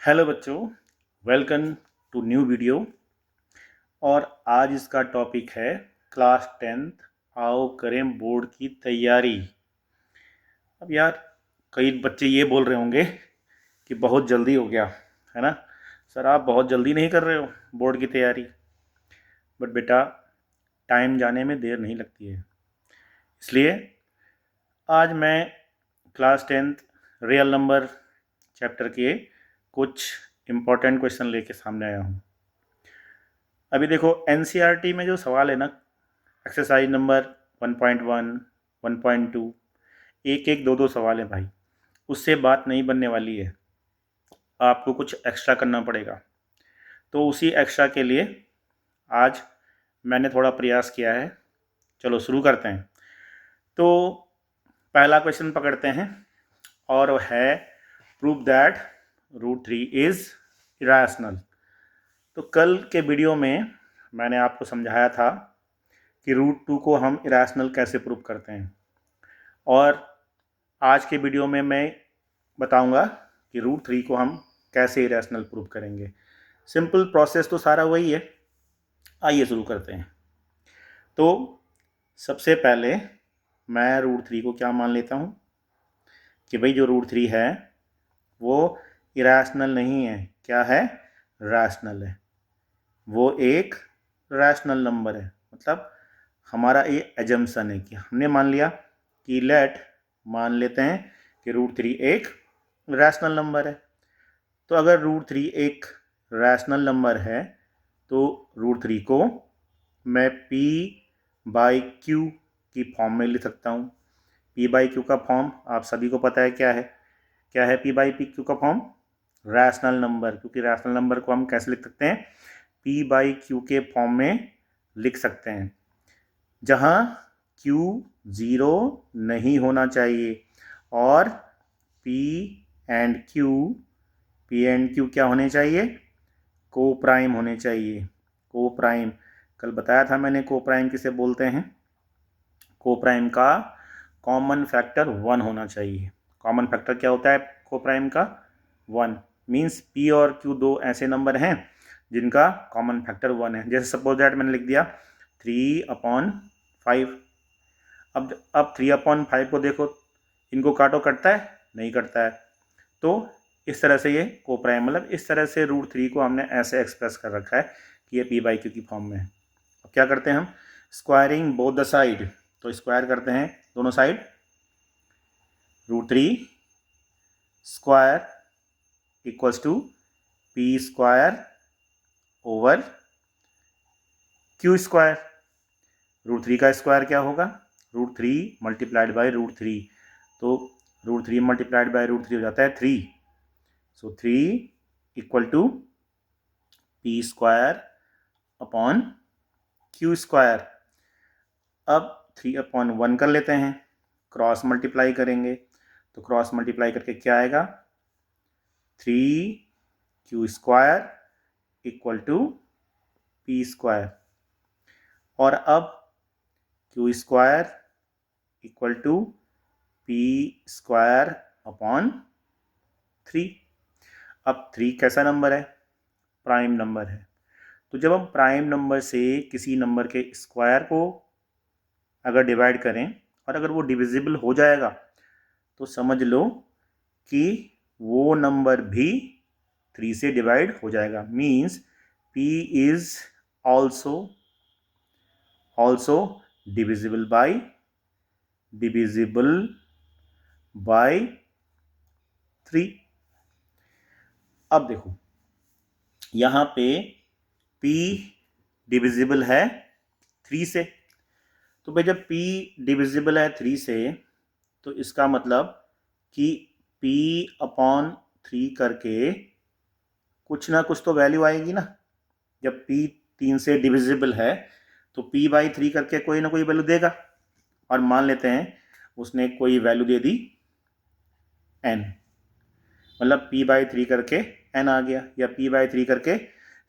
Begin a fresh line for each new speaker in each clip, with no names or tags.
Hello बच्चों, welcome to new video. और आज इसका टॉपिक है क्लास 10th। आओ करें बोर्ड की तैयारी। अब यार, कई बच्चे ये बोल रहे होंगे कि बहुत जल्दी हो गया है ना सर, आप बहुत जल्दी नहीं कर रहे हो बोर्ड की तैयारी। बट बेटा, टाइम जाने में देर नहीं लगती है। इसलिए आज मैं class 10th real number chapter के कुछ इम्पोर्टेंट क्वेश्चन लेके सामने आया हूँ। अभी देखो, एनसीईआरटी में जो सवाल है ना, एक्सरसाइज नंबर 1.1, 1.2, एक एक दो दो सवाल है भाई। उससे बात नहीं बनने वाली है, आपको कुछ एक्स्ट्रा करना पड़ेगा। तो उसी एक्स्ट्रा के लिए आज मैंने थोड़ा प्रयास किया है। चलो शुरू करते हैं। तो पहला क्वेश्चन पकड़ते हैं और वो है प्रूव दैट √3 इज़ इरेशनल। तो कल के वीडियो में मैंने आपको समझाया था कि √2 को हम इरेशनल कैसे प्रूव करते हैं, और आज के वीडियो में मैं बताऊंगा कि √3 को हम कैसे इरेशनल प्रूव करेंगे। सिंपल प्रोसेस तो सारा वही है। आइए शुरू करते हैं। तो सबसे पहले मैं √3 को क्या मान लेता हूँ कि भाई जो √3 है वो इरेशनल नहीं है। क्या है? रैशनल है। वो एक रैशनल नंबर है। मतलब हमारा ये एजम्पशन है कि हमने मान लिया कि मान लेते हैं कि √3 एक रैशनल नंबर है। तो अगर √3 एक रैशनल नंबर है तो √3 को मैं p/q की फॉर्म में लिख सकता हूँ। p/q का फॉर्म आप सभी को पता है क्या है? क्या है p/q का फॉर्म? Rational number. क्योंकि रैशनल नंबर को हम कैसे लिख सकते हैं? p/q के फॉर्म में लिख सकते हैं, जहाँ q 0 नहीं होना चाहिए और p एंड q क्या होने चाहिए? को प्राइम होने चाहिए। को प्राइम, कल बताया था मैंने को प्राइम किसे बोलते हैं। को प्राइम का कॉमन फैक्टर 1 होना चाहिए। कॉमन फैक्टर क्या होता है को प्राइम का? 1। मीन्स p और q दो ऐसे नंबर हैं जिनका कॉमन फैक्टर 1 है। जैसे सपोज दैट मैंने लिख दिया 3/5। अब 3/5 को देखो, इनको काटो, कटता है? नहीं कटता है। तो इस तरह से ये को प्राइम, मतलब इस तरह से √3 को हमने ऐसे एक्सप्रेस कर रखा है कि ये p/q की फॉर्म में है। अब क्या करते हैं हम? Squaring both the side. तो स्क्वायर करते हैं दोनों side. √3 square equals to p² over q square. √3 का स्क्वायर क्या होगा? √3 मल्टीप्लाइड बाई √3। तो √3 मल्टीप्लाइड बाई √3 हो जाता है 3। So 3 equal to p² upon q square. अब 3/1 कर लेते हैं, क्रॉस मल्टीप्लाई करेंगे। तो क्रॉस मल्टीप्लाई करके क्या आएगा? 3q² equal to p²। और अब q² equal to p² upon 3। अब 3 कैसा नंबर है? प्राइम नंबर है। तो जब हम प्राइम नंबर से किसी नंबर के स्क्वायर को अगर डिवाइड करें और अगर वो डिविजिबल हो जाएगा तो समझ लो कि वो नंबर भी 3 से डिवाइड हो जाएगा। Means p is also divisible by 3। अब देखो, यहाँ पे p डिविजिबल है 3 से। तो भाई जब p डिविजिबल है 3 से तो इसका मतलब कि p/3 करके कुछ ना कुछ तो वैल्यू आएगी ना। जब p 3 से डिविजिबल है तो p/3 करके कोई ना कोई वैल्यू देगा। और मान लेते हैं उसने कोई वैल्यू दे दी n, मतलब p/3 करके n आ गया या p/3 करके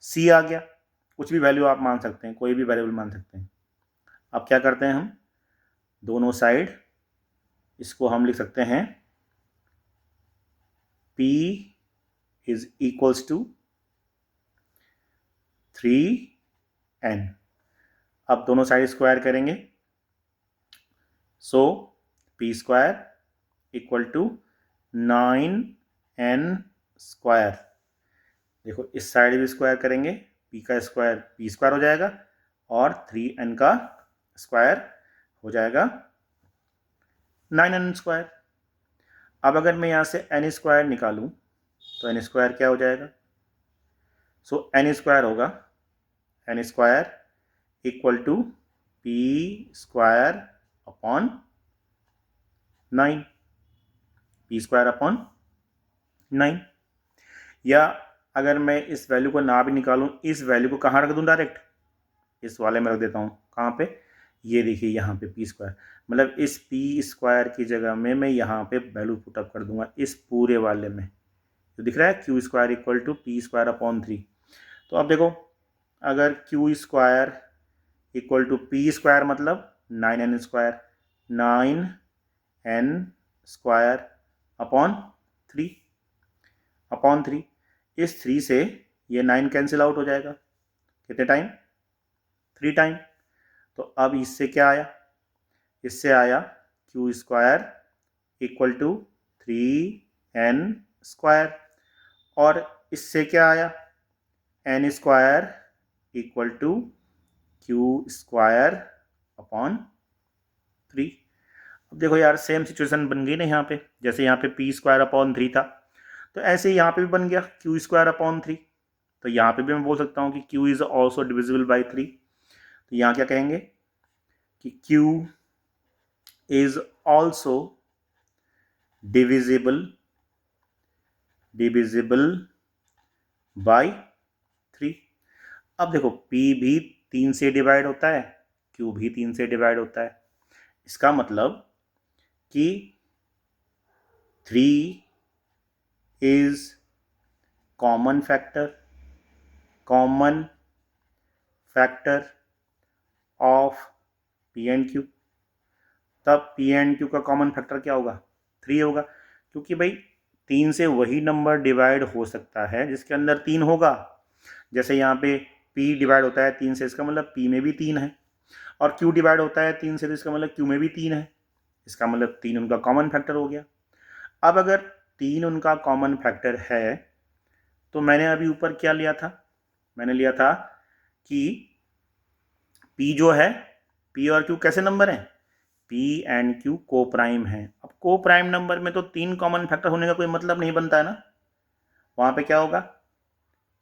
c आ गया। कुछ भी वैल्यू आप मान सकते हैं, कोई भी वेरिएबल मान सकते हैं। अब क्या करते हैं हम? दोनों साइड इसको हम लिख सकते हैं p is equals to 3n। अब दोनों साइड स्क्वायर करेंगे, so p square equal to 9n square. देखो इस साइड भी स्क्वायर करेंगे, p का स्क्वायर p स्क्वायर हो जाएगा और 3n का स्क्वायर हो जाएगा 9n स्क्वायर। अब अगर मैं यहाँ से n स्क्वायर निकालूं तो n स्क्वायर क्या हो जाएगा? सो n स्क्वायर होगा n square equal to p square upon 9, p square upon 9। या अगर मैं इस वैल्यू को ना भी निकालूं, इस वैल्यू को कहाँ रख दूं? डायरेक्ट इस वाले में रख देता हूँ। कहाँ पे? ये देखिए यहाँ पे p स्क्वायर, मतलब इस p स्क्वायर की जगह में मैं यहाँ पे वैल्यू पुटअप कर दूंगा इस पूरे वाले में। तो दिख रहा है Q square equal to p square upon 3। तो अब देखो, अगर q square equal to p square मतलब 9n square, 9n square upon 3, इस 3 से ये 9 कैंसिल आउट हो जाएगा। कितने टाइम? 3 टाइम। तो अब इससे क्या आया? इससे आया q square equal to 3n square, और इससे क्या आया? n square equal to q square upon 3। अब देखो यार, सेम सिचुएशन बन गई ना यहाँ पे। जैसे यहाँ पे p स्क्वायर अपॉन 3 था, तो ऐसे ही यहाँ पे भी बन गया q स्क्वायर अपॉन 3। तो यहाँ पे भी मैं बोल सकता हूँ कि q is also divisible by 3। तो यहाँ क्या कहेंगे कि q is also divisible by 3। अब देखो p भी 3 से डिवाइड होता है, q भी 3 से डिवाइड होता है। इसका मतलब कि 3 is common factor of p and q। तब p एंड q का कॉमन फैक्टर क्या होगा? 3 होगा, क्योंकि भाई 3 से वही नंबर डिवाइड हो सकता है जिसके अंदर 3 होगा। जैसे यहाँ पे p डिवाइड होता है 3 से, इसका मतलब p में भी 3 है, और q डिवाइड होता है 3 से, तो इसका मतलब q में भी 3 है। इसका मतलब 3 उनका कॉमन फैक्टर हो गया। अब अगर 3 उनका कॉमन फैक्टर है, तो मैंने अभी ऊपर क्या लिया था? मैंने लिया था कि p जो है, p और q कैसे नंबर हैं? p एंड q को प्राइम है। अब को प्राइम नंबर में तो 3 कॉमन फैक्टर होने का कोई मतलब नहीं बनता है ना। वहाँ पे क्या होगा?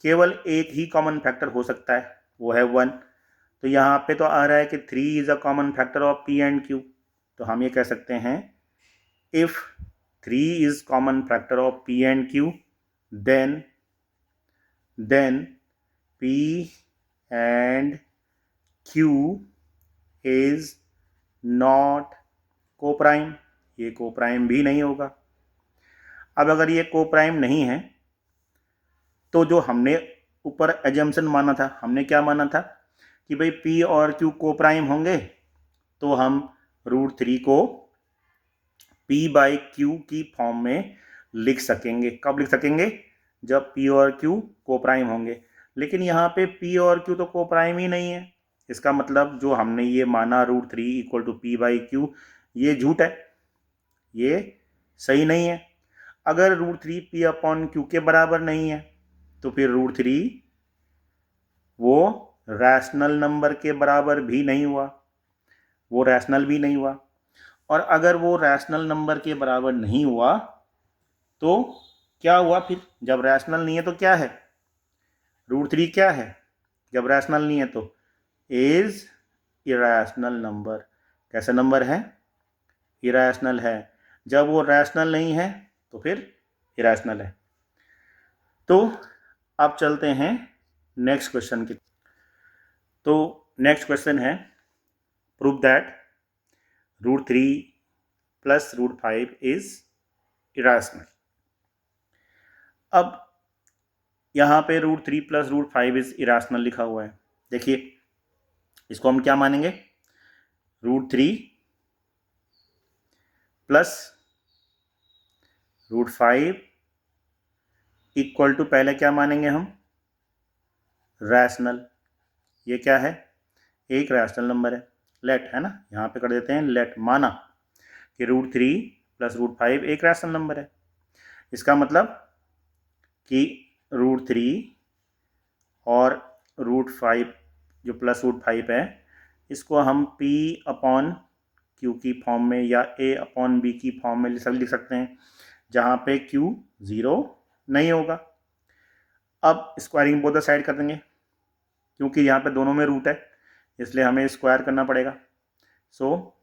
केवल एक ही कॉमन फैक्टर हो सकता है, वो है 1। तो यहाँ पे तो आ रहा है कि 3 is a common factor of p and q। तो हम ये कह सकते हैं, if 3 is common factor of p and q, then p and q is not coprime. ये कोप्राइम भी नहीं होगा। अब अगर ये कोप्राइम नहीं है, तो जो हमने ऊपर एजम्पशन माना था, हमने क्या माना था कि भाई p और q कोप्राइम होंगे, तो हम √3 को p बाई q की फॉर्म में लिख सकेंगे। कब लिख सकेंगे? जब p और q कोप्राइम होंगे। लेकिन यहाँ पे p और q तो कोप्राइम ही नहीं है। इसका मतलब जो हमने ये माना √3 equal to p by q, ये झूठ है, ये सही नहीं है। अगर √3 p अपॉन q के बराबर नहीं है, तो फिर √3 वो रैशनल नंबर के बराबर भी नहीं हुआ, वो रैशनल भी नहीं हुआ। और अगर वो रैशनल नंबर के बराबर नहीं हुआ, तो क्या हुआ फिर? जब रैशनल नहीं है तो क्या है? √3 क्या है जब रैशनल नहीं है? तो इज इरैशनल नंबर। कैसा नंबर है? इरैशनल है। जब वो रैशनल नहीं है तो फिर इरैशनल है। तो अब चलते हैं नेक्स्ट क्वेश्चन की। तो नेक्स्ट क्वेश्चन है, prove that √3 plus √5 is irrational. अब यहाँ पे √3 प्लस √5 इज इरैशनल लिखा हुआ है। देखिए, इसको हम क्या मानेंगे? √3 प्लस √5 इक्वल टू पहले क्या मानेंगे हम, रैशनल। ये क्या है, एक रैशनल नंबर है। लेट है ना, यहाँ पे कर देते हैं लेट, माना कि √3 + √5 एक रैशनल नंबर है। इसका मतलब कि √3 और √5 जो +√5 है, इसको हम P/Q की फॉर्म में या A/B की फॉर्म में लिख सकते हैं, जहाँ पे Q 0 नहीं होगा। अब स्क्वायरिंग बोथ द साइड कर देंगे, क्योंकि यहाँ पे दोनों में रूट है, इसलिए हमें स्क्वायर करना पड़ेगा। सो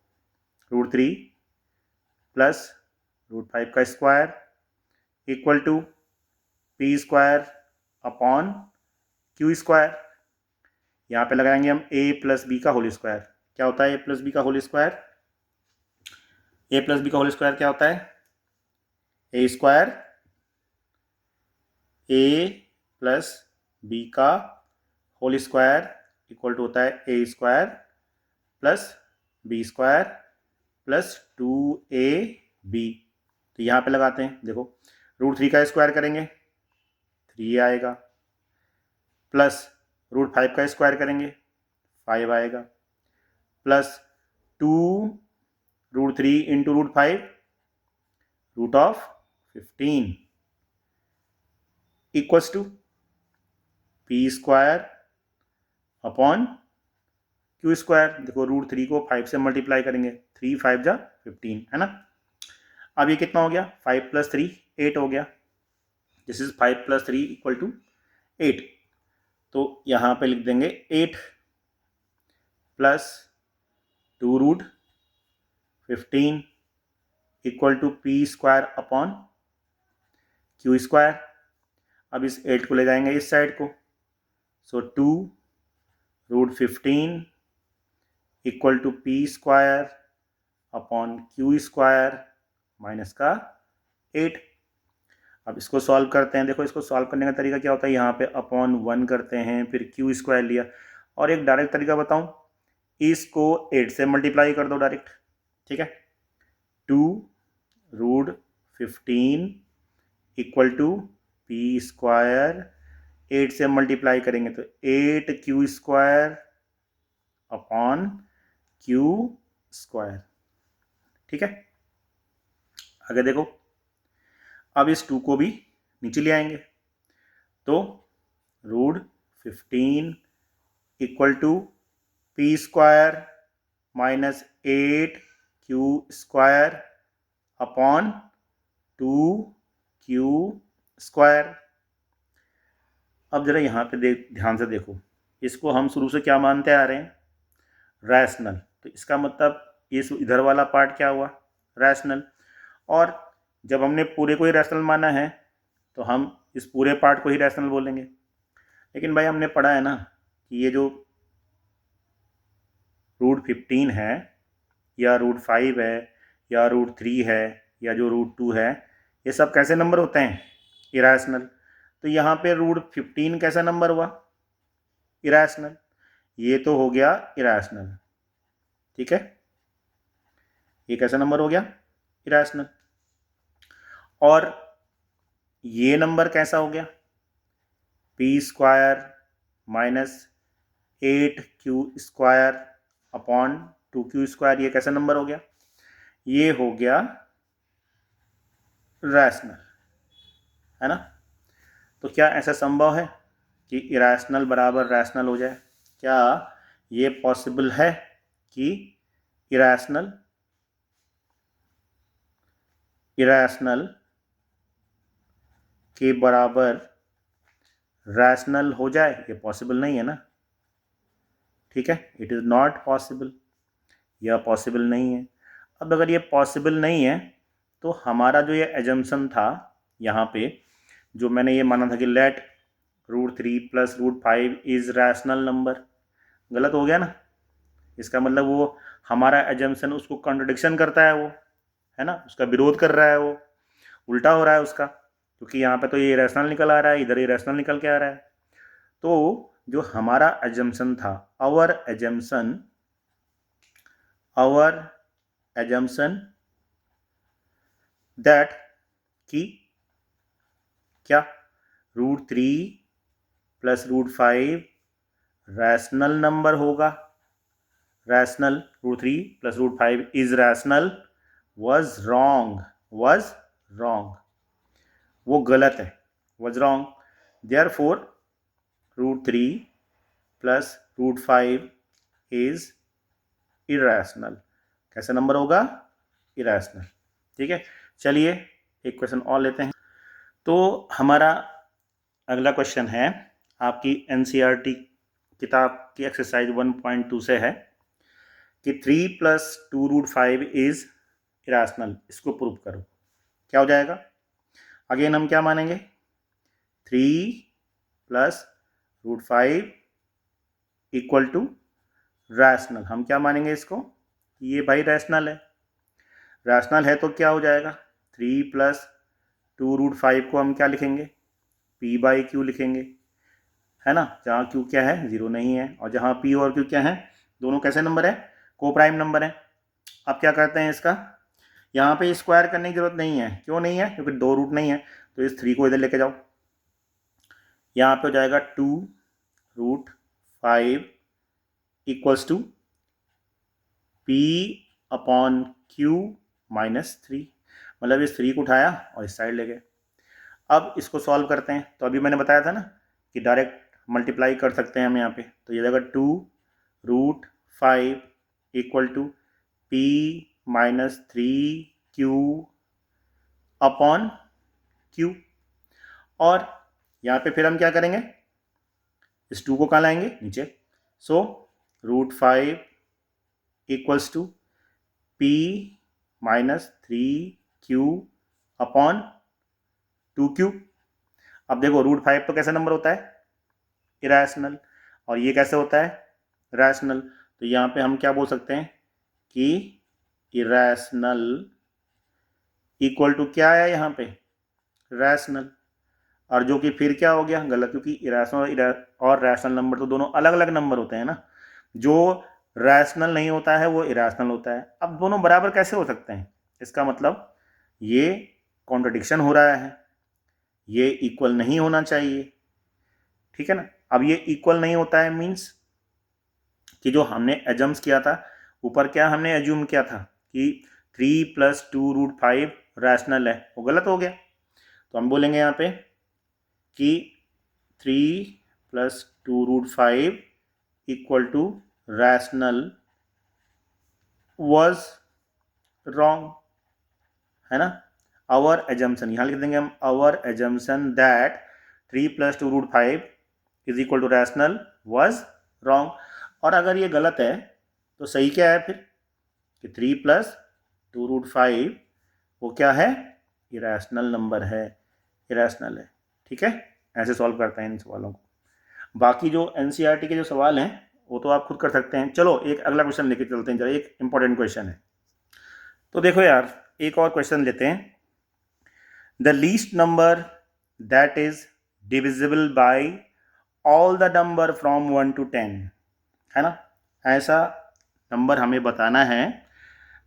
√3 + √5 का स्क्वायर इक्वल टू P²/Q²। यहाँ पे लगाएंगे हम A + B का होल स्क्वायर। क्या होता है A + B का होल स्क्वायर? A + B का होल स्क्वायर क्या होता है? A² A + B का होल स्क्वायर इक्वल टू होता है A² + B² + 2AB। तो यहाँ पे लगाते हैं, देखो √3 का स्क्वायर करेंगे 3 आएगा, प्लस √5 का स्क्वायर करेंगे 5 आएगा, plus 2 √3 × √5 √15 equals to P² upon Q²। देखो √3 को 5 से मल्टीप्लाई करेंगे, 3 5 जा 15 है ना। अब ये कितना हो गया, 5 + 3 8 हो गया। This is 5 + 3 equal to 8। तो यहाँ पे लिख देंगे 8 + 2√15 equal to P² upon Q²। अब इस 8 को ले जाएंगे इस साइड को, so 2√15 equal to P² upon Q² minus का 8। अब इसको सॉल्व करते हैं। देखो इसको सॉल्व करने का तरीका क्या होता है, यहाँ पे अपॉन 1 करते हैं, फिर Q² लिया, और एक डायरेक्ट तरीका बताऊं, इसको 8 से मल्टीप्लाई कर दो डायरेक्ट, ठीक है। 2√15 इक्वल टू P² 8 से मल्टीप्लाई करेंगे तो 8Q² अपॉन Q², ठीक है। आगे देखो, अब इस 2 को भी नीचे ले आएंगे, तो √15 equal to P² minus 8Q² upon 2Q²। अब जरा यहाँ पे ध्यान से देखो, इसको हम शुरू से क्या मानते आ रहे हैं, रैशनल। तो इसका मतलब इस इधर वाला पार्ट क्या हुआ, रैशनल। और जब हमने पूरे को ही रैशनल माना है तो हम इस पूरे पार्ट को ही रैशनल बोलेंगे। लेकिन भाई हमने पढ़ा है ना कि ये जो √15 है या √5 है या √3 है या जो √2 है, ये सब कैसे नंबर होते हैं, इरेशनल। तो यहाँ पे √15 कैसा नंबर हुआ, इरेशनल। ये तो हो गया इरेशनल, ठीक है। ये कैसा नंबर हो गया, इरेशनल। और ये नंबर कैसा हो गया, P² minus 8Q² upon 2Q²। ये कैसा नंबर हो गया, ये हो गया रैशनल, है ना। तो क्या ऐसा संभव है कि इरेशनल बराबर रैशनल हो जाए? क्या ये पॉसिबल है कि इरेशनल के बराबर रैशनल हो जाए? ये पॉसिबल नहीं है ना, ठीक है। इट इज़ नॉट पॉसिबल, यह पॉसिबल नहीं है। अब अगर ये पॉसिबल नहीं है तो हमारा जो ये एजम्पशन था यहाँ पे, जो मैंने ये माना था कि लेट √3 + √5 इज़ रैशनल नंबर, गलत हो गया ना। इसका मतलब वो हमारा एजम्पशन उसको कॉन्ट्रडिक्शन करता है, वो है ना, उसका विरोध कर रहा है, वो उल्टा हो रहा है उसका, क्योंकि यहाँ पे तो ये रैशनल निकल आ रहा है, इधर ये रैशनल निकल के आ रहा है। तो जो हमारा एजम्पशन था, आवर एजम्पशन दैट कि क्या √3 प्लस √5 रैशनल नंबर होगा। Rational, √3 plus √5 is rational, was wrong, was wrong, वो गलत है, was wrong. Therefore √3 plus √5 is irrational. कैसा नंबर होगा? इरेशनल। ठीक है, चलिए एक क्वेश्चन और लेते हैं। तो हमारा अगला क्वेश्चन है आपकी एनसीईआरटी किताब की एक्सरसाइज 1.2 से है कि 3 प्लस 2√5 इज इरेशनल, इसको प्रूव करो। क्या हो जाएगा? अगेन हम क्या मानेंगे? 3 प्लस √5 इक्वल टू रैशनल। हम क्या मानेंगे इसको? ये भाई रैशनल है। रैशनल है तो क्या हो जाएगा? 3 प्लस 2√5 को हम क्या लिखेंगे? p/q लिखेंगे, है ना, जहाँ q क्या है? 0 नहीं है, और जहाँ p और q क्या है? दोनों कैसे नंबर है? को प्राइम नंबर है। अब क्या करते हैं इसका? यहाँ पे स्क्वायर करने की जरूरत नहीं है। क्यों नहीं है? क्योंकि 2 रूट नहीं है। तो इस 3 को इधर लेके जाओ, यहाँ पे हो जाएगा 2√5 इक्वल्स टू p/q-3। मतलब इस 3 को उठाया और इस साइड ले गए। अब इसको सॉल्व करते हैं। तो अभी मैंने बताया था ना कि डायरेक्ट मल्टीप्लाई कर सकते हैं हम यहाँ पे। तो ये जाएगा 2√5 इक्वल टू p-3q/q। और यहाँ पे फिर हम क्या करेंगे? इस 2 को कहाँ लाएंगे? नीचे। सो √5 इक्वल्स टू p-3q/2q। अब देखो √5 तो कैसा नंबर होता है? इरेशनल। और ये कैसे होता है? रैशनल। तो यहाँ पे हम क्या बोल सकते हैं कि इरेशनल इक्वल टू क्या है यहाँ पे? रैशनल। और जो कि फिर क्या हो गया? गलत, क्योंकि इरेशनल और रैशनल नंबर तो दोनों अलग अलग नंबर होते हैं ना। जो रैशनल नहीं होता है वो इरेशनल होता है। अब दोनों बराबर कैसे हो सकते हैं? इसका मतलब ये कॉन्ट्रडिक्शन हो रहा है, ये इक्वल नहीं होना चाहिए। ठीक है ना। अब ये इक्वल नहीं होता है मीन्स कि जो हमने एजम्स किया था ऊपर, क्या हमने एज्यूम किया था कि 3 प्लस 2√5 रैशनल है, वो गलत हो गया। तो हम बोलेंगे यहाँ पे कि 3 plus 2√5 equal to rational was wrong, है ना। आवर एजम्पशन, यहाँ लिख देंगे हम our assumption that 3 plus 2√5 is equal to rational was wrong. और अगर ये गलत है तो सही क्या है फिर? कि 3 प्लस 2√5 वो क्या है? इरेशनल नंबर है, इरेशनल है। ठीक है, ऐसे सॉल्व करते हैं इन सवालों को। बाकी जो एनसीईआरटी के जो सवाल हैं वो तो आप खुद कर सकते हैं। चलो एक अगला क्वेश्चन लेके चलते हैं, जरा एक इंपॉर्टेंट क्वेश्चन है। तो देखो यार, एक और क्वेश्चन लेते हैं। The least number that is divisible by all the number from 1 to 10, है ना। ऐसा नंबर हमें बताना है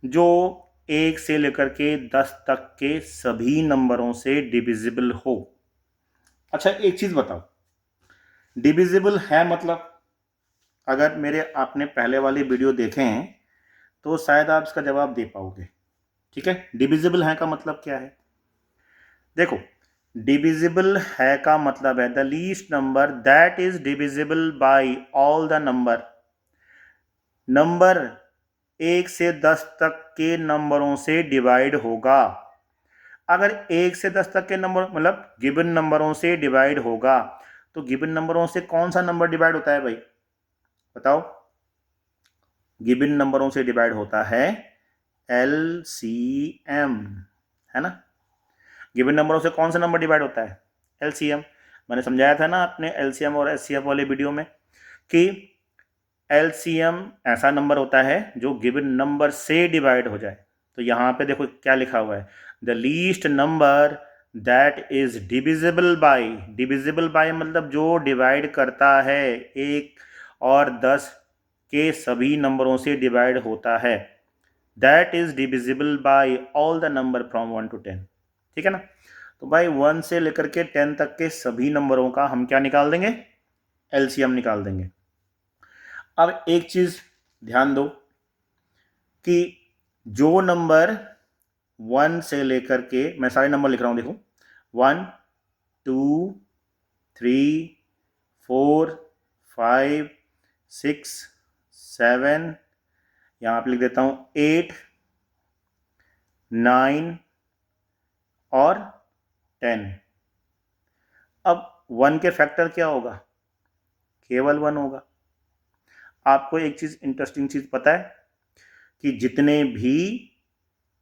जो 1 से लेकर के 10 तक के सभी नंबरों से डिविजिबल हो। अच्छा एक चीज बताओ, डिविजिबल है मतलब, अगर मेरे आपने पहले वाली वीडियो देखे हैं तो शायद आप इसका जवाब दे पाओगे। ठीक है, डिविजिबल है का मतलब क्या है? देखो, डिविजिबल है का मतलब है the least number that is divisible by all the number. Number 1 से 10 तक के नंबरों से डिवाइड होगा। अगर 1 से 10 तक के नंबर मतलब गिवन नंबरों से डिवाइड होगा, तो गिवन नंबरों से कौन सा नंबर डिवाइड होता है भाई? बताओ। गिवन नंबरों से डिवाइड होता है LCM, है ना। गिवन नंबरों से कौन सा नंबर डिवाइड होता है? LCM। मैंने समझाया था ना अपने LCM और SCF वाले वीडियो में कि LCM ऐसा नंबर होता है जो गिवन नंबर से डिवाइड हो जाए। तो यहाँ पे देखो क्या लिखा हुआ है, the least number that is divisible by. Divisible by मतलब जो डिवाइड करता है 1 और 10 के सभी नंबरों से डिवाइड होता है, that is divisible by all the number from 1 to 10। ठीक है ना। तो भाई 1 से लेकर के 10 तक के सभी नंबरों का हम क्या निकाल देंगे, एलसीएम निकाल देंगे। अब एक चीज ध्यान दो कि जो नंबर 1 से लेकर के, मैं सारे नंबर लिख रहा हूं, देखो 1 2 3 4 5 6 7, यहां पे लिख देता हूं 8 9 और 10। अब 1 के फैक्टर क्या होगा, केवल 1 होगा। आपको एक चीज, इंटरेस्टिंग चीज पता है कि जितने भी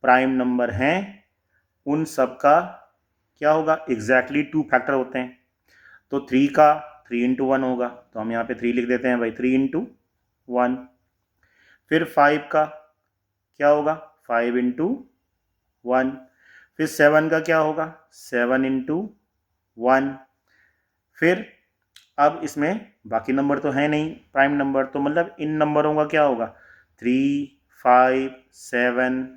प्राइम नंबर हैं उन सब का क्या होगा, एग्जैक्टली 2 फैक्टर होते हैं। तो 3 का 3 इंटू 1 होगा, तो हम यहाँ पे 3 लिख देते हैं भाई, 3 इंटू 1। फिर 5 का क्या होगा, 5 इंटू 1। फिर 7 का क्या होगा, 7 इंटू 1। फिर अब इसमें बाकी नंबर तो है नहीं प्राइम नंबर, तो मतलब इन नंबरों का क्या होगा, 3 5 7,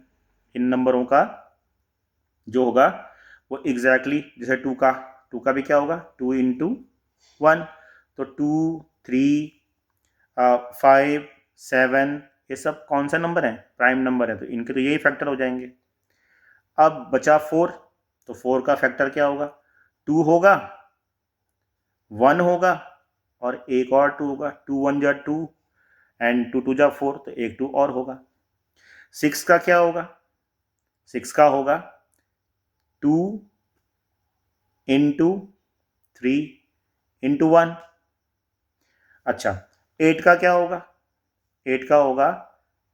इन नंबरों का जो होगा वो एग्जैक्टली जैसे 2 का भी क्या होगा, 2 इंटू 1। तो 2 3 5 7 ये सब कौन सा नंबर है, प्राइम नंबर है, तो इनके तो यही फैक्टर हो जाएंगे। अब बचा 4, तो 4 का फैक्टर क्या होगा, 2 होगा, 1 होगा और एक और 2 होगा, 2 1 जा 2 एंड 2 2 जा 4, तो एक 2 और होगा। 6 का क्या होगा, 6 का होगा 2 इंटू 3 इंटू 1। अच्छा, 8 का क्या होगा, 8 का होगा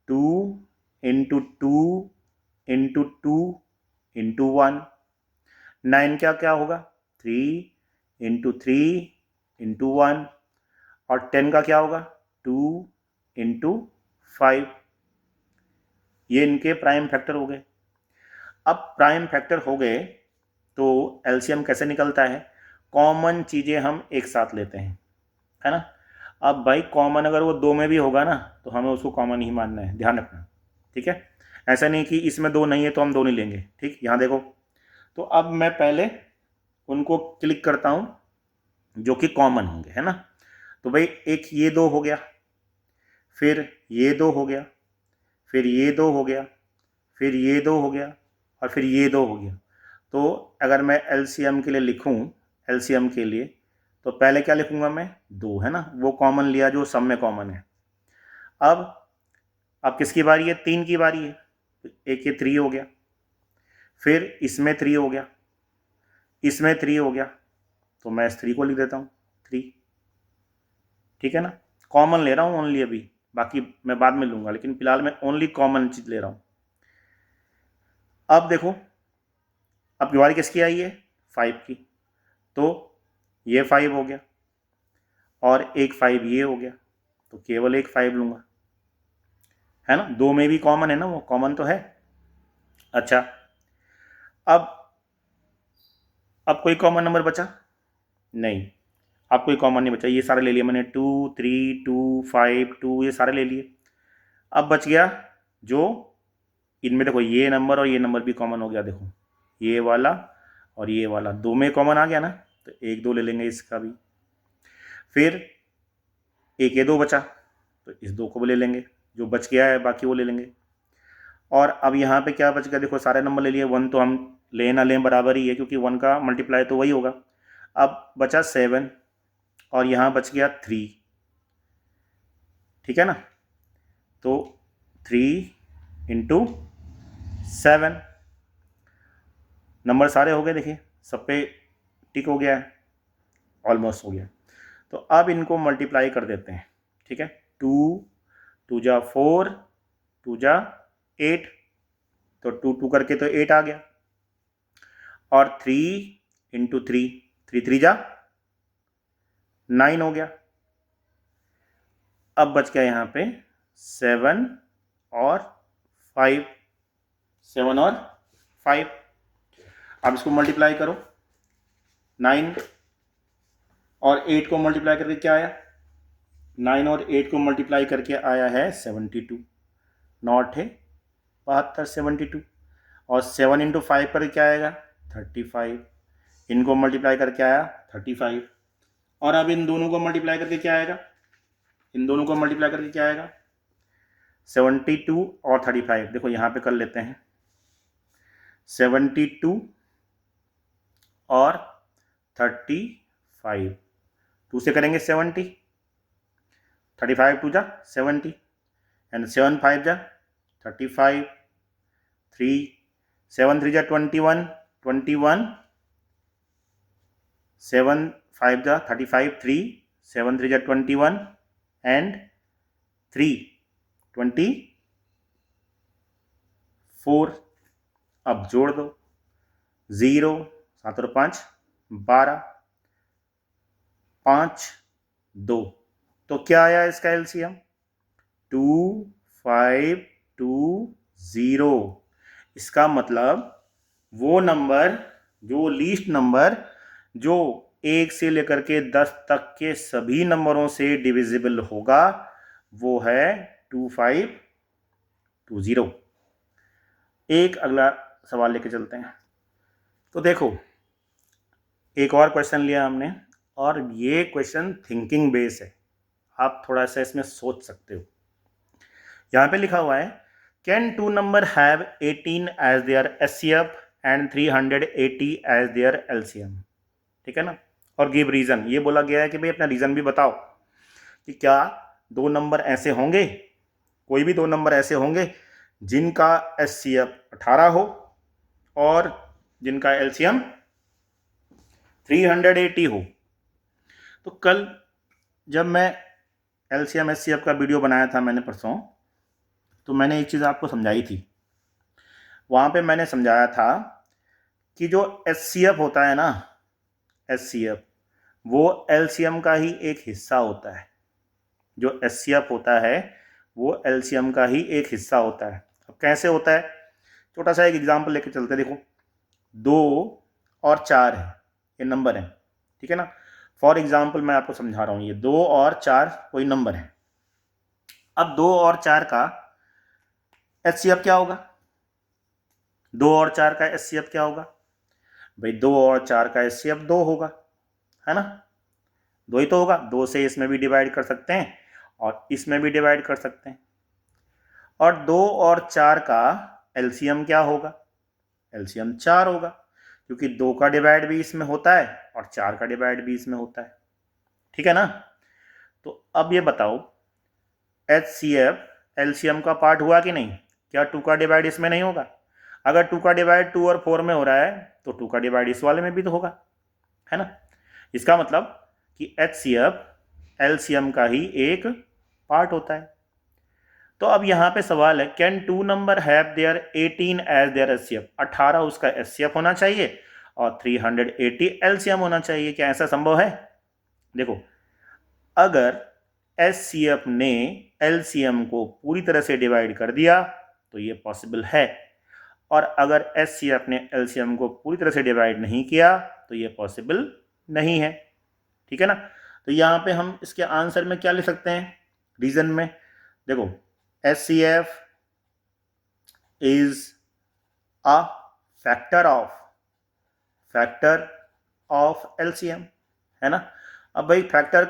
2 इंटू 2 इंटू 2 इंटू 1। 9 का क्या होगा, 3 इंटू 3 इंटू 1। और 10 का क्या होगा, 2 इंटू 5। ये इनके प्राइम फैक्टर हो गए। अब प्राइम फैक्टर हो गए तो एलसीएम कैसे निकलता है, कॉमन चीज़ें हम एक साथ लेते हैं, है ना। अब भाई कॉमन अगर वो 2 में भी होगा ना तो हमें उसको कॉमन ही मानना है, ध्यान रखना, ठीक है। ऐसा नहीं कि इसमें 2 नहीं है तो हम 2 नहीं लेंगे, ठीक। यहाँ देखो, तो अब मैं पहले उनको क्लिक करता हूँ जो कि कॉमन होंगे, है ना। तो भाई एक ये 2 हो गया, फिर ये 2 हो गया, फिर ये 2 हो गया, फिर ये 2 हो गया और फिर ये 2 हो गया। तो अगर मैं एलसीएम के लिए लिखूं, एलसीएम के लिए तो पहले क्या लिखूंगा मैं, 2, है ना, वो कॉमन लिया जो सब में कॉमन है। अब किसकी बारी है, 3 की बारी है, तो एक ये 3 हो गया, फिर इसमें 3 हो गया, इसमें 3 हो गया, तो मैं इस 3 को लिख देता हूँ 3, ठीक है ना। कॉमन ले रहा हूँ ओनली अभी, बाकी मैं बाद में लूंगा, लेकिन फिलहाल मैं ओनली कॉमन चीज ले रहा हूँ। अब देखो, अब की बारी किसकी आई है, 5 की, तो ये 5 हो गया और एक 5 ये हो गया, तो केवल एक 5 लूंगा, है ना, 2 में भी कॉमन है ना, वो कॉमन तो है। अच्छा, अब कोई कॉमन नंबर बचा नहीं, अब कोई कॉमन नहीं बचा, ये सारे ले लिए मैंने, 2 3 2 5 2, ये सारे ले लिए। अब बच गया जो इनमें, देखो ये नंबर और ये नंबर भी कॉमन हो गया, देखो ये वाला और ये वाला 2 में कॉमन आ गया ना, तो 1 2 ले लेंगे इसका भी। फिर एक ये 2 बचा, तो इस 2 को भी ले लेंगे, जो बच गया है बाकी वो ले लेंगे। और अब यहाँ पे क्या बच गया, देखो सारे नंबर ले लिए, 1 तो हम ले ना लें बराबर ही है, क्योंकि 1 का मल्टीप्लाई तो वही होगा। अब बचा 7 और यहाँ बच गया 3, ठीक है ना। तो 3 इंटू 7, नंबर सारे हो गए, देखिए सब पे टिक हो गया है, ऑलमोस्ट हो गया। तो अब इनको मल्टीप्लाई कर देते हैं, ठीक है। 2 2 जा 4, 2 जा 8, तो 2 2 करके तो 8 आ गया, और 3 इंटू 3, 3 3 जा 9 हो गया। अब बच गया यहाँ पे 7 और 5, 7 और 5। अब इसको मल्टीप्लाई करो, 9 और 8 को मल्टीप्लाई करके क्या आया, 9 और 8 को मल्टीप्लाई करके आया है 72, नॉट है 72, 72, और 7 इंटू 5 पर क्या आएगा, 35, इनको मल्टीप्लाई करके आया 35, और अब इन दोनों को मल्टीप्लाई करके क्या आएगा, इन दोनों को मल्टीप्लाई करके क्या आएगा 72 और 35। देखो यहाँ पे कर लेते हैं 72 और 35, 2 से करेंगे 70, 35 टू जा 70 एंड 7 5 जा 35, 3 7 3 जा 21, 21 7 5 जा 35, 3 7 3 जा 21 एंड 3 24। अब जोड़ दो 0 7 और 5 12, 5 2, तो क्या आया इसका एलसीएम 2520। इसका मतलब वो नंबर, जो लीस्ट नंबर जो 1 से लेकर के 10 तक के सभी नंबरों से डिविजिबल होगा वो है 2520। एक अगला सवाल लेके चलते हैं। तो देखो एक और क्वेश्चन लिया हमने, और ये क्वेश्चन थिंकिंग बेस है, आप थोड़ा सा इसमें सोच सकते हो। यहाँ पे लिखा हुआ है can two number have 18 as their HCF and 380 as their LCM. ठीक है ना, और गिव रीजन, ये बोला गया है कि भाई अपना रीजन भी बताओ कि क्या दो नंबर ऐसे होंगे, कोई भी दो नंबर ऐसे होंगे जिनका एचसीएफ 18 हो और जिनका एलसीएम 380 हो। तो कल जब मैं एलसीएम एचसीएफ का वीडियो बनाया था मैंने परसों, तो मैंने एक चीज़ आपको समझाई थी। वहाँ पे मैंने समझाया था कि जो एचसीएफ होता है ना, एचसीएफ वो एलसीएम का ही एक हिस्सा होता है। जो एचसीएफ होता है वो एलसीएम का ही एक हिस्सा होता है। अब कैसे होता है, छोटा सा एक एग्जांपल लेके चलते हैं। देखो 2 और 4 है, ये नंबर है, ठीक है ना। फॉर एग्जाम्पल मैं आपको समझा रहा हूँ, ये 2 और 4 कोई नंबर है। अब 2 और 4 का एचसीएफ क्या होगा, 2 और 4 का एचसीएफ क्या होगा भाई, 2 और 4 का एचसीएफ 2 होगा, है ना, 2 ही तो होगा। 2 से इसमें भी डिवाइड कर सकते हैं और इसमें भी डिवाइड कर सकते हैं। और 2 और 4 का एलसीएम क्या होगा, एलसीएम 4 होगा, क्योंकि 2 का डिवाइड भी इसमें होता है और 4 का डिवाइड भी इसमें होता है, ठीक है ना। तो अब ये बताओ एचसीएफ एलसीएम का पार्ट हुआ कि नहीं, क्या 2 का डिवाइड इसमें नहीं होगा। अगर 2 का डिवाइड 2 और 4 में हो रहा है तो 2 का डिवाइड इस वाले में भी तो होगा, है ना। इसका मतलब कि एचसीएफ एलसीएम का ही एक पार्ट होता है। तो अब यहाँ पे सवाल है can two number have their 18 as their HCF, 18 उसका एचसीएफ होना चाहिए और 380 एलसीएम होना चाहिए। क्या ऐसा संभव है। देखो अगर एचसीएफ ने एलसीएम को पूरी तरह से डिवाइड कर दिया तो ये पॉसिबल है, और अगर एचसीएफ ने एलसीएम को पूरी तरह से डिवाइड नहीं किया तो ये पॉसिबल नहीं है, ठीक है ना। तो यहाँ पे हम इसके आंसर में क्या लिख सकते हैं, रीजन में देखो HCF is a factor of LCM, है ना। अब भाई फैक्टर,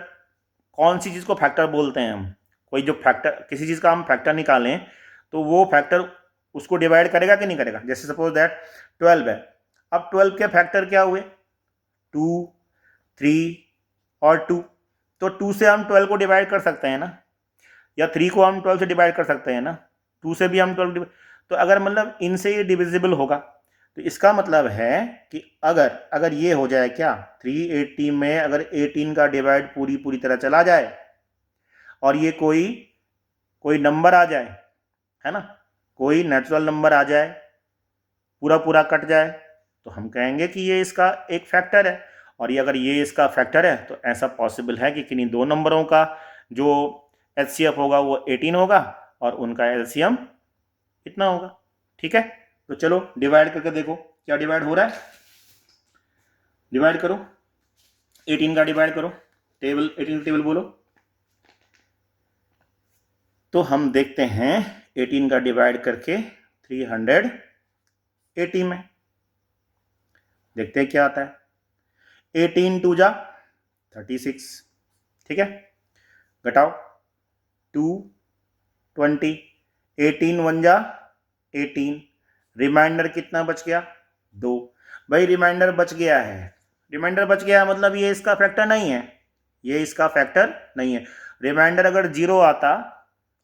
कौन सी चीज़ को फैक्टर बोलते हैं हम, कोई जो फैक्टर, किसी चीज़ का हम फैक्टर निकालें तो वो फैक्टर उसको डिवाइड करेगा कि नहीं करेगा। जैसे सपोज दैट 12 है, अब 12 के फैक्टर क्या हुए 2, 3 और 2, तो 2 से हम 12 को डिवाइड कर सकते हैं ना, या 3 को हम 12 से डिवाइड कर सकते हैं ना, 2 से भी हम 12। तो अगर मतलब इनसे ये डिविजिबल होगा तो इसका मतलब है कि अगर ये हो जाए क्या 380 में अगर 18 का डिवाइड पूरी तरह चला जाए और ये कोई नंबर आ जाए, है ना, कोई नेचुरल नंबर आ जाए, पूरा कट जाए, तो हम कहेंगे कि ये इसका एक फैक्टर है। और ये अगर ये इसका फैक्टर है तो ऐसा पॉसिबल है कि किन्हीं दो नंबरों का जो एचसीएफ होगा वो 18 होगा और उनका एलसीएम इतना होगा, ठीक है। तो चलो डिवाइड करके देखो क्या डिवाइड हो रहा है, डिवाइड करो 18 का डिवाइड करो, टेबल 18 टेबल बोलो। तो हम देखते हैं 18 का डिवाइड करके 380 में, देखते हैं क्या आता है। 18 टू जा 36, ठीक है, घटाओ 2 20, 18 वन जा 18, रिमाइंडर कितना बच गया 2। भाई रिमाइंडर बच गया है, रिमाइंडर बच गया मतलब ये इसका फैक्टर नहीं है, ये इसका फैक्टर नहीं है। रिमाइंडर अगर जीरो आता,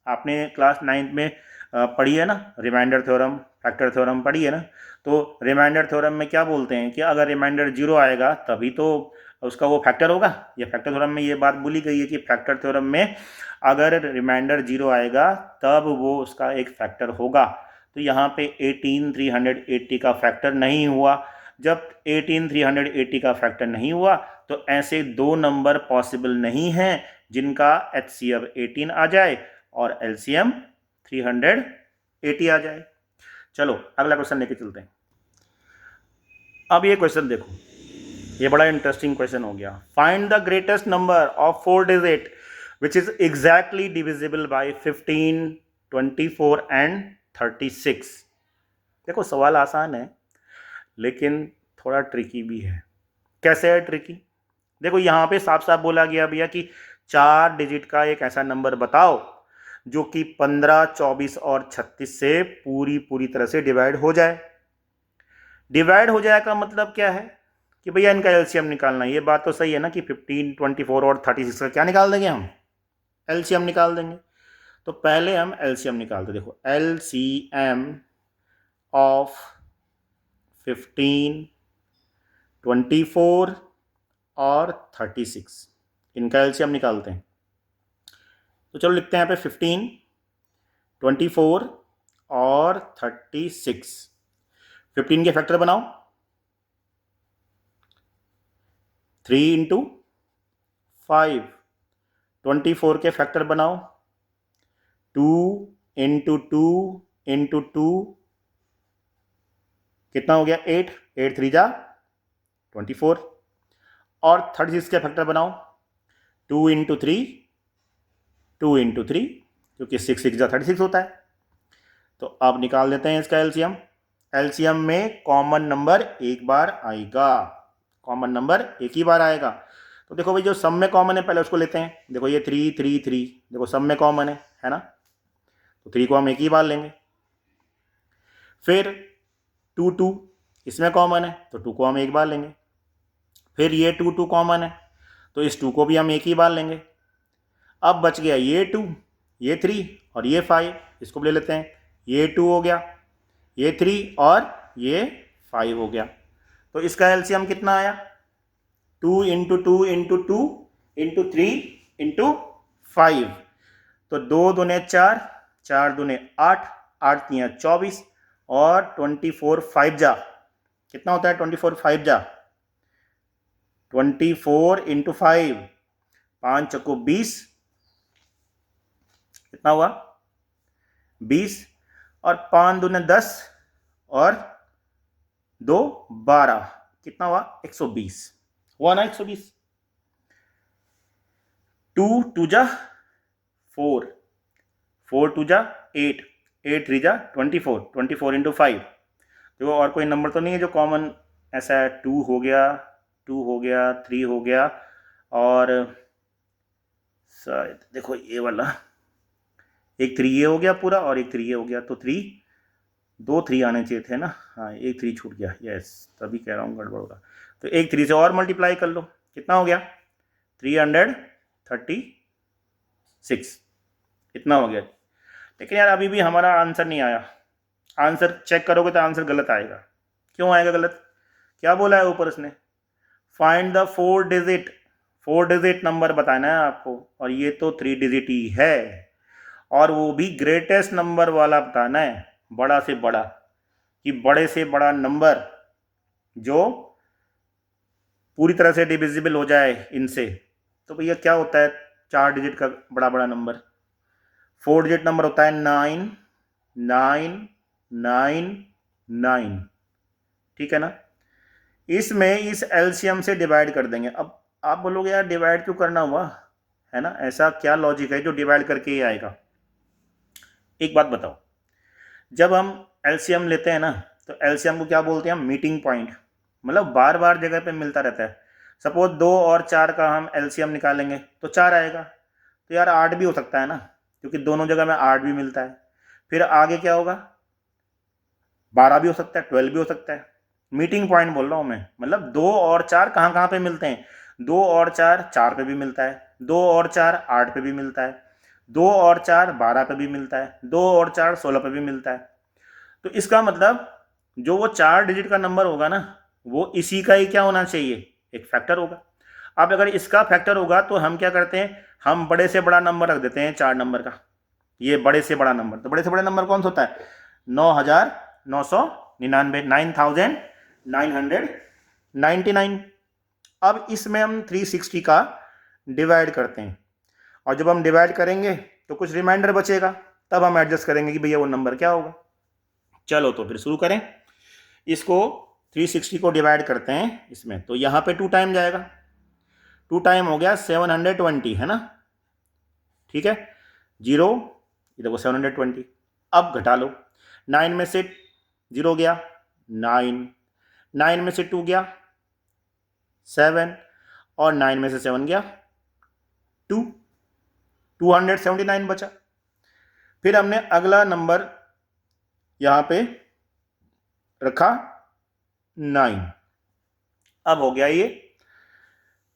आपने क्लास 9th में पढ़ी है ना, रिमाइंडर थ्योरम, फैक्टर थ्योरम पढ़ी है ना, तो रिमाइंडर थ्योरम में क्या बोलते हैं कि अगर रिमाइंडर जीरो आएगा तभी तो उसका वो फैक्टर होगा। ये फैक्टर थ्योरम में ये बात बोली गई है कि फैक्टर थ्योरम में अगर रिमाइंडर जीरो आएगा तब वो उसका एक फैक्टर होगा। तो यहाँ पे 18380 का फैक्टर नहीं हुआ। जब 18380 का फैक्टर नहीं हुआ तो ऐसे दो नंबर पॉसिबल नहीं हैं जिनका HCF 18 आ जाए और LCM 380 आ जाए। चलो अगला क्वेश्चन लेके चलते हैं। अब ये क्वेश्चन देखो, ये बड़ा इंटरेस्टिंग क्वेश्चन हो गया। Find the greatest number of 4 digit which is exactly divisible by 15, 24 and 36। देखो सवाल आसान है लेकिन थोड़ा ट्रिकी भी है। कैसे है ट्रिकी? देखो यहाँ पे साफ साफ बोला गया भैया कि 4 डिजिट का एक ऐसा नंबर बताओ जो कि 15, 24 और 36 से पूरी तरह से डिवाइड हो जाए। डिवाइड हो जाए का मतलब क्या है कि भैया इनका एलसीएम निकालना है। ये बात तो सही है ना कि 15, 24 और 36 का क्या निकाल देंगे हम? एलसीएम निकाल देंगे। तो पहले हम एलसीएम निकालते। देखो एलसीएम ऑफ 15, 24 और 36, इनका एलसीएम निकालते हैं। तो चलो लिखते हैं यहाँ पे 15, 24 और 36। 15 के फैक्टर बनाओ, 3 इंटू 5। 24 के फैक्टर बनाओ, 2 इंटू 2 इंटू 2, कितना हो गया 8, 8 3 जा 24। और 36 के फैक्टर बनाओ, 2 इंटू 3, 2 इंटू 3, क्योंकि 6 6 जा 36 होता है। तो अब निकाल देते हैं इसका एलसीएम। एलसीएम में कॉमन नंबर एक बार आएगा, कॉमन नंबर एक ही बार आएगा। तो देखो भाई जो सम में कॉमन है पहले उसको लेते हैं। देखो ये 3 3 3, देखो सम में कॉमन है ना, तो 3 को हम एक ही बार लेंगे। फिर 2 2 इसमें कॉमन है तो 2 को हम एक बार लेंगे। फिर ये 2 2 कॉमन है तो इस 2 को भी हम एक ही बार लेंगे। अब बच गया ये 2, ये 3 और ये 5, इसको भी ले लेते हैं। ये 2 हो गया, ये 3 और ये 5 हो गया। तो इसका एलसीएम कितना आया? 2 इंटू 2 इंटू 2 इंटू 3 इंटू 5। तो 2 दूने 4, 4 दूने 8, 8 तियां 24 और 24 5 जा कितना होता है? 24 5 जा 24 इंटू 5, 5 चक्को 20, कितना हुआ 20, और 5 दूने 10 और 2 12, कितना हुआ 120 हुआ ना 120। 2 2 जा 4, 4 2 जा 8, 8 3 जा 24, 24 इंटू 5। देखो और कोई नंबर तो नहीं है जो कॉमन ऐसा है। 2 हो गया, 2 हो गया, 3 हो गया, और शायद देखो ये वाला एक 3 ये हो गया पूरा और एक 3 ये हो गया। तो 3, 2 3 आने चाहिए थे ना, हाँ एक 3 छूट गया, यस तभी कह रहा हूँ गड़बड़ होगा। तो एक 3 से और मल्टीप्लाई कर लो, कितना हो गया 336, इतना हो गया। लेकिन यार अभी भी हमारा आंसर नहीं आया। आंसर चेक करोगे तो आंसर गलत आएगा। क्यों आएगा गलत? क्या बोला है ऊपर उसने? फाइंड द 4 डिजिट नंबर बताना है आपको, और ये तो 3 डिजिट ही है, और वो भी ग्रेटेस्ट नंबर वाला बताना है, बड़ा से बड़ा, कि बड़े से बड़ा नंबर जो पूरी तरह से डिविजिबल हो जाए इनसे। तो भैया क्या होता है 4 डिजिट का बड़ा बड़ा नंबर? 4 डिजिट नंबर होता है 9 9 9 9, ठीक है ना। इसमें इस एलसीएम से डिवाइड कर देंगे। अब आप बोलोगे यार डिवाइड क्यों करना हुआ, है ना, ऐसा क्या लॉजिक है जो डिवाइड करके ही आएगा? एक बात बताओ, जब हम एलसीएम लेते हैं ना तो एलसीएम को क्या बोलते हैं हम? मीटिंग पॉइंट, मतलब बार बार जगह पे मिलता रहता है। सपोज 2 और 4 का हम एलसीएम निकालेंगे तो 4 आएगा। तो यार 8 भी हो सकता है ना, क्योंकि दोनों जगह में 8 भी मिलता है। फिर आगे क्या होगा, 12 भी हो सकता है, 12 भी हो सकता है। मीटिंग पॉइंट बोल रहा हूँ मैं, मतलब 2 और 4 कहाँ कहाँ पे मिलते हैं। 2 और 4 4 पे भी मिलता है, 2 और 4 8 पे भी मिलता है, 2 और 4 12 पे भी मिलता है, 2 और 4 16 पे भी मिलता है। तो इसका मतलब जो वो 4 डिजिट का नंबर होगा ना, वो इसी का ही क्या होना चाहिए, एक फैक्टर होगा। अब अगर इसका फैक्टर होगा तो हम क्या करते हैं, हम बड़े से बड़ा नंबर रख देते हैं 4 नंबर का, ये बड़े से बड़ा नंबर। तो बड़े से बड़ा नंबर कौन सा होता है, 9999, 9999। अब इसमें हम 360 का डिवाइड करते हैं, और जब हम डिवाइड करेंगे तो कुछ रिमाइंडर बचेगा, तब हम एडजस्ट करेंगे कि भैया वो नंबर क्या होगा। चलो तो फिर शुरू करें। इसको 360 को डिवाइड करते हैं इसमें, तो यहाँ पे 2 टाइम जाएगा, 2 टाइम हो गया 720, है ना, ठीक है। 0, ये देखो 720। अब घटा लो, 9 में से 0 गया 9, 9 में से 2 गया 7, और 9 में से 7 गया 2, 279 बचा। फिर हमने अगला नंबर यहाँ पे रखा 9। अब हो गया ये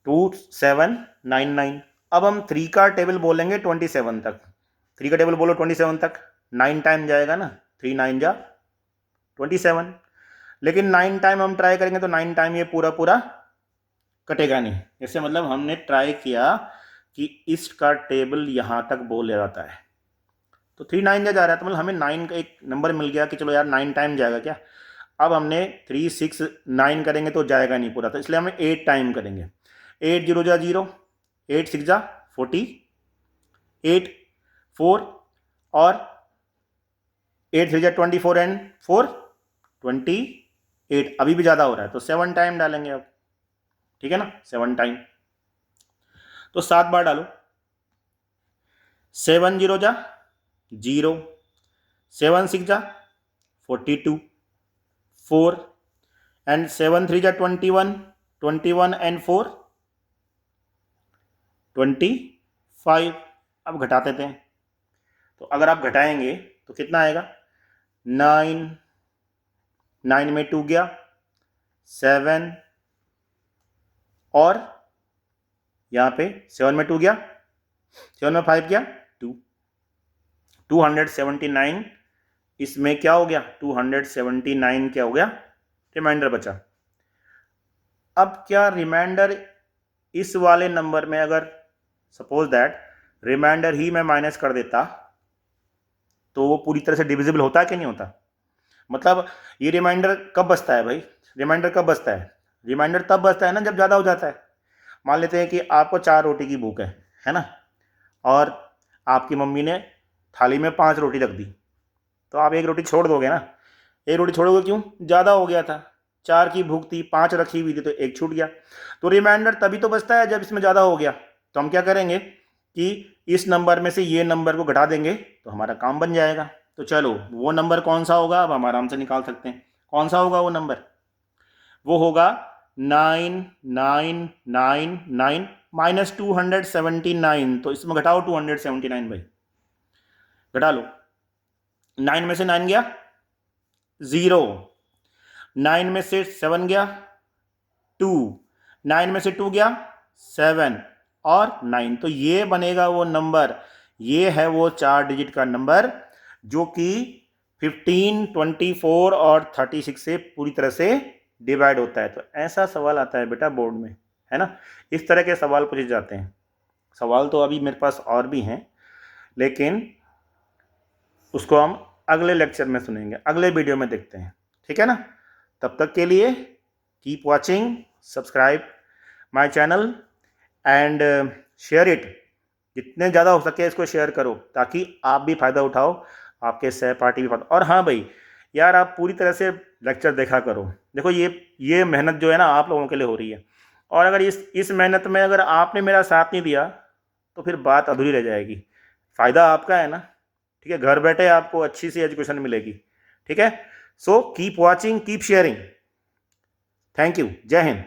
2799। अब हम 3 का टेबल बोलेंगे 27 तक, 3 का टेबल बोलो 27 तक, 9 टाइम जाएगा ना, 3 9 जा 27। लेकिन 9 टाइम हम ट्राई करेंगे तो 9 टाइम ये पूरा पूरा कटेगा नहीं। इससे मतलब हमने ट्राई किया कि इसका टेबल यहाँ तक बोला जाता है, तो 3 9 जा रहा है, तो मतलब हमें 9 का एक नंबर मिल गया कि चलो यार 9 टाइम जाएगा क्या। अब हमने 3 6 9 करेंगे तो जाएगा नहीं पूरा, तो इसलिए हमें 8 टाइम करेंगे। 8 0 जा 0, 8 6 जा 40, 8 4, और 8 3 जा 24 एंड 4 28। अभी भी ज़्यादा हो रहा है तो 7 टाइम डालेंगे अब, ठीक है ना, 7 टाइम। तो 7 बार डालो, 7 0 जा 0, 7 6 जा 42, 4, एंड 7 3 जा 21, 21 एंड 4 25। अब घटाते थे, तो अगर आप घटाएंगे तो कितना आएगा, 9, 9 में 2 गया 7, और यहाँ पे 7 में 2 गया, 7 में 5 गया 2, 279। इसमें क्या हो गया, 279 क्या हो गया, रिमाइंडर बचा। अब क्या रिमाइंडर इस वाले नंबर में, अगर सपोज दैट रिमाइंडर ही मैं माइनस कर देता तो वो पूरी तरह से डिविजिबल होता है कि नहीं होता। मतलब ये रिमाइंडर कब बचता है भाई, रिमाइंडर कब बचता है, रिमाइंडर तब बचता है ना जब ज़्यादा हो जाता है। मान लेते हैं कि आपको 4 रोटी की भूख है ना, और आपकी मम्मी ने थाली में 5 रोटी रख दी, तो आप 1 रोटी छोड़ दोगे ना। 1 रोटी छोड़ोगे क्यों, ज़्यादा हो गया था, 4 की भूख थी, 5 रखी हुई थी, तो 1 छूट गया। तो रिमाइंडर तभी तो बचता है जब इसमें ज़्यादा हो गया। तो हम क्या करेंगे कि इस नंबर में से ये नंबर को घटा देंगे तो हमारा काम बन जाएगा। तो चलो वो नंबर कौन सा होगा, अब हम आराम से निकाल सकते हैं। कौन सा होगा वो नंबर, वो होगा 9999 माइनस 279। तो इसमें घटाओ 279 भाई, घटा लो। 9 में से 9 गया 0, 9 में से 7 गया 2, 9 में से 2 गया 7, और 9। तो ये बनेगा वो नंबर, ये है वो 4 डिजिट का नंबर जो कि 15, 24 और 36 से पूरी तरह से डिवाइड होता है। तो ऐसा सवाल आता है बेटा बोर्ड में, है ना, इस तरह के सवाल पूछे जाते हैं। सवाल तो अभी मेरे पास और भी हैं, लेकिन उसको हम अगले लेक्चर में सुनेंगे, अगले वीडियो में देखते हैं, ठीक है ना। तब तक के लिए keep watching, subscribe my channel and share it. जितने ज़्यादा हो सके इसको शेयर करो ताकि आप भी फ़ायदा उठाओ, आपके सहपाठी भी फ़ायदा। और हाँ भाई यार, आप पूरी तरह से लेक्चर देखा करो। देखो ये मेहनत जो है ना आप लोगों के लिए हो रही है, और अगर इस मेहनत में अगर आपने मेरा साथ नहीं दिया तो फिर बात अधूरी रह जाएगी। फ़ायदा आपका है ना, ठीक है, घर बैठे आपको अच्छी सी एजुकेशन मिलेगी, ठीक है। So keep watching, keep sharing. Thank you, जय हिंद।